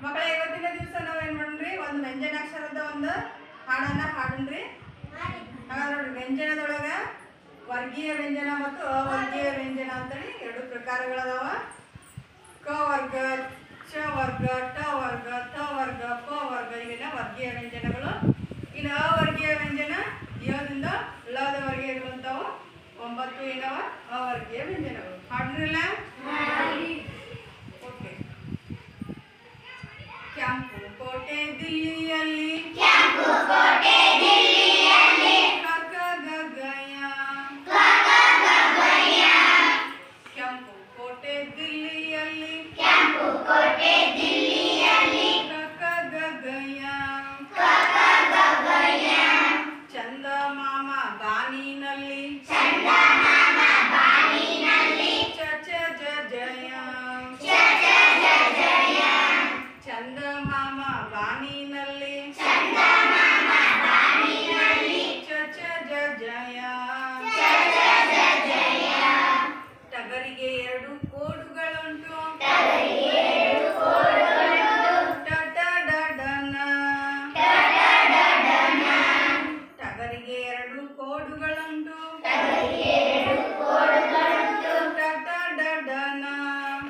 ಮಕ್ಕಳ ಇವತ್ತಿನ ದಿವಸ ನಾವೇನ್ ಮಾಡ್ರಿ ಒಂದು ವ್ಯಂಜನಾಕ್ಷರದ ಒಂದು ಹಾಡನ್ನ ಹಾಡನ್ರಿ. ಹಾಗಾದ್ರೆ ನೋಡ್ರಿ ವ್ಯಂಜನದೊಳಗ ವರ್ಗೀಯ ವ್ಯಂಜನ ಮತ್ತು ಅವರ್ಗೀಯ ವ್ಯಂಜನ ಅಂತೇಳಿ ಎರಡು ಪ್ರಕಾರಗಳದಾವ. ಕ ವರ್ಗ, ಚ ವರ್ಗ, ಟ ವರ್ಗ, ಥ ವರ್ಗ, ಪ ವರ್ಗ ಇವೆಲ್ಲ ವರ್ಗೀಯ ವ್ಯಂಜನಗಳು. ಇನ್ನು ಅವರ್ಗೀಯ ವ್ಯಂಜನ ಯದಿಂದ ಲದವರೆಗೆ ಇರುವಂಥವು 9 ಏನವ ಅವರ್ಗೀಯ ವ್ಯಂಜನಗಳು. ಹಾಡ್ರಿಲ್ಲ? ಓಕೆ. ಕೆಂಪು ಕೋಟೆ ದಿಲ್ಲಿಯಲ್ಲಿ, ಕೆಂಪು ಕೋಟೆ ದಿಲ್ಲಿಯಲ್ಲಿ, ಕಕ ಗಗಯ, ಕೆಂಪು ಕೋಟೆ ದಿಲ್ಲಿಯಲ್ಲಿ, ಕೆಂಪು ಕೋಟೆ ದಿಲ್ಲಿಯಲ್ಲಿ, ಕಕ ಗಗಯ, ಚಂದ ಮಾಮ ಬಾನಿನಲ್ಲಿ, ಚಂದ ಮಾಮ ಬಾನಿನಲ್ಲಿ, ಚಚ ಜಯ, ಚಚ ಜಯ, ಚಂದ ಮಾಮ ಬಾನಿನಲ್ಲಿ, ಚಂದ ಮಾಮ ಬಾನಿನಲ್ಲಿ, ಚಚ ಜಯ, ಚಚ ಜಯ. ಟಗರಿಗೆ 2 ಕೋಡುಗಳುಂಟು, ಟಗರಿಗೆ 2 ಕೋಡುಗಳುಂಟು, ಟಟ ಡಡನ, ಟಟ ಡಡನ. ಟಗರಿಗೆ 2 ಕೋಡುಗಳುಂಟು, ಟಗರಿಗೆ 2 ಕೋಡುಗಳುಂಟು, ಟಟ ಡಡನ,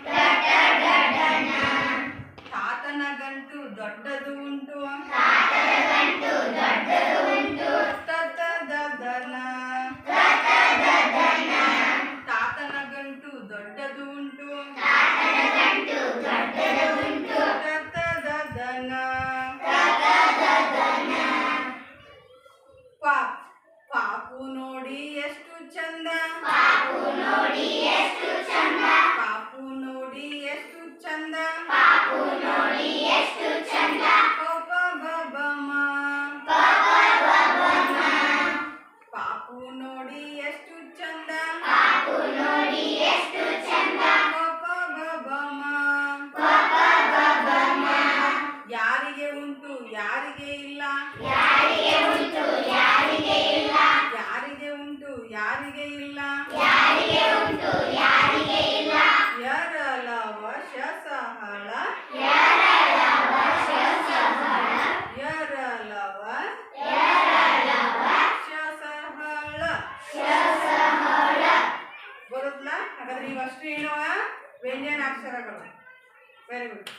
ಟಟ ಡಡನ. ತಾತನ ಗಂಟು ದೊಡ್ಡದು ಉಂಟು, ತಾತನ ಗಂಟು ದೊಡ್ಡದು ಉಂಟು, ತತ ದದನ, ತತ ದದನ. ತಾತನ ಗಂಟು ದೊಡ್ಡದು ಉಂಟು, ತಾತನ ಗಂಟು ದೊಡ್ಡದು ಉಂಟು, ತತ ದದನ, ತತ ದದನ. ಪಾಪು ನೋಡಿ ಎಷ್ಟು ಚಂದ, ಪಾಪು ನೋಡಿ ಎಷ್ಟು ಚಂದ, ಪಾಪು ನೋಡಿ ಎಷ್ಟು ಚಂದ, ಪಾಪು ನೋಡಿ ಎಷ್ಟು ಚಂದ. ಪಪ ಬಬಮ, ಪಪ ಬಬಮ. ಪಾಪು ನೋಡಿ ಎಷ್ಟು ಚಂದ, ಪಾಪು ನೋಡಿ ಎಷ್ಟು ಚಂದ, ಪಪ ಬಬಮ, ಪಪ ಬಬಮ. ಯಾರಿಗೆ ಉಂಟು ಯಾರಿಗೆ ಇಲ್ಲ, ಯಾರಿಗೆ ಉಂಟು ಯಾರಿಗೆ ಇಲ್ಲ, ಯಾರಿಗೆ ಉಂಟು ಯಾರಿಗೆ ಇಲ್ಲ, ಯಾರಿಗೆ ಉಂಟು ಯಾರಿಗೆ ಇಲ್ಲ. ಯರಲವ ಶಸಹಳ, ಯರಲವ ಶಸಹಳ, ಯರಲವ ಶಸಹಳ, ಶಸಹಳ. ಬರುತ್ತಲ್ಲ? ಹಾಗಾದ್ರೆ ಇವಷ್ಟು ಏನವ ವ್ಯಂಜನಾಕ್ಷರಗಳು. Very good.